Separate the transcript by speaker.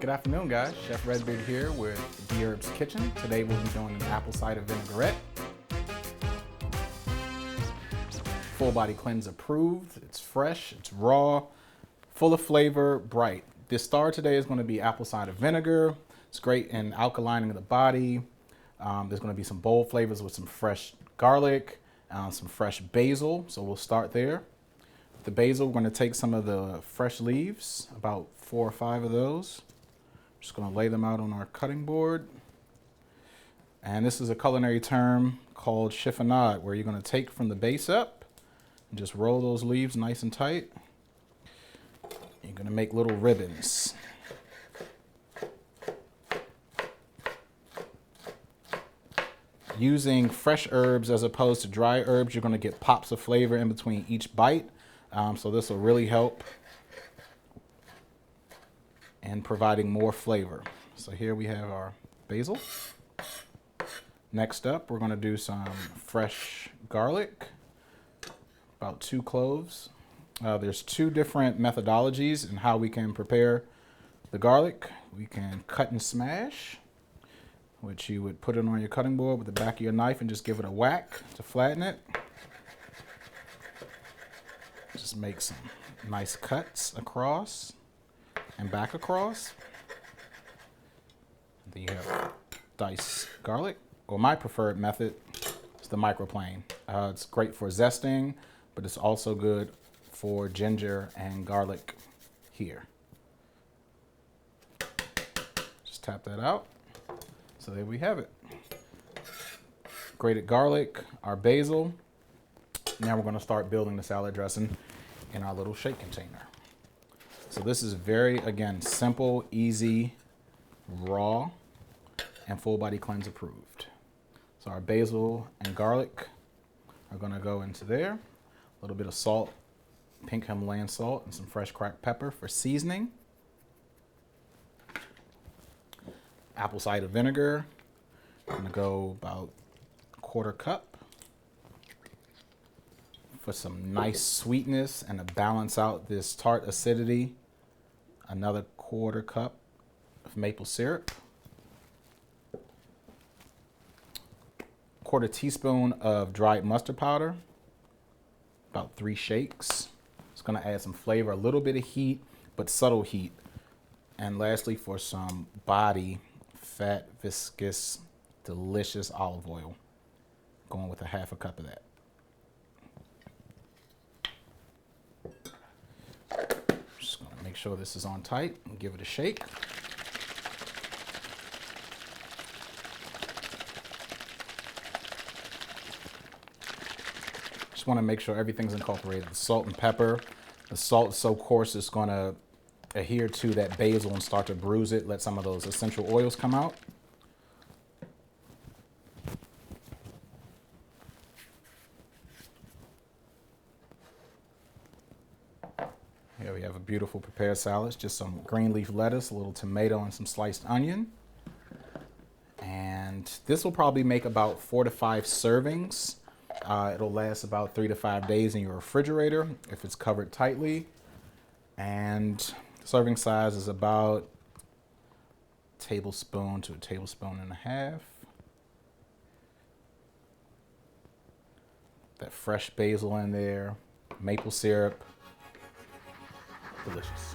Speaker 1: Good afternoon, guys. Chef RedBeard here with Dherbs Kitchen. Today we'll be doing an apple cider vinaigrette. Full body cleanse approved. It's fresh, it's raw, full of flavor, bright. The star today is going to be apple cider vinegar. It's great in alkalining the body. There's going to be some bold flavors with some fresh garlic, some fresh basil. So we'll start there. The basil, we're going to take some of the fresh leaves, about 4 or 5 of those. Just going to lay them out on our cutting board. And this is a culinary term called chiffonade, where you're going to take from the base up and just roll those leaves nice and tight. You're going to make little ribbons. Using fresh herbs as opposed to dry herbs, you're going to get pops of flavor in between each bite. So this will really help in providing more flavor. So here we have our basil. Next up, we're going to do some fresh garlic, about 2 cloves. There's 2 different methodologies in how we can prepare the garlic. We can cut and smash, which you would put it on your cutting board with the back of your knife and just give it a whack to flatten it. Just make some nice cuts across and back across. Then you have diced garlic, or my preferred method is the microplane. It's great for zesting, but it's also good for ginger and garlic here. Just tap that out. So there we have it. Grated garlic, our basil. Now we're going to start building the salad dressing in our little shake container. So this is very, again, simple, easy, raw, and full body cleanse approved. So our basil and garlic are going to go into there. A little bit of salt, pink Himalayan salt, and some fresh cracked pepper for seasoning. Apple cider vinegar. I'm going to go about 1/4 cup. For some nice sweetness and to balance out this tart acidity, another 1/4 cup of maple syrup. 1/4 teaspoon of dried mustard powder, about 3 shakes. It's going to add some flavor, a little bit of heat, but subtle heat. And lastly, for some body, fat, viscous, delicious olive oil, going with a 1/2 cup of that. Just going to make sure this is on tight and give it a shake. Just want to make sure everything's incorporated. The salt and pepper. The salt is so coarse it's going to adhere to that basil and start to bruise it. Let some of those essential oils come out. Here we have a beautiful prepared salad. Just some green leaf lettuce, a little tomato, and some sliced onion. And this will probably make about 4 to 5 servings. It'll last about 3 to 5 days in your refrigerator if it's covered tightly. And serving size is about a tablespoon to a tablespoon and a half. That fresh basil in there, maple syrup. Delicious.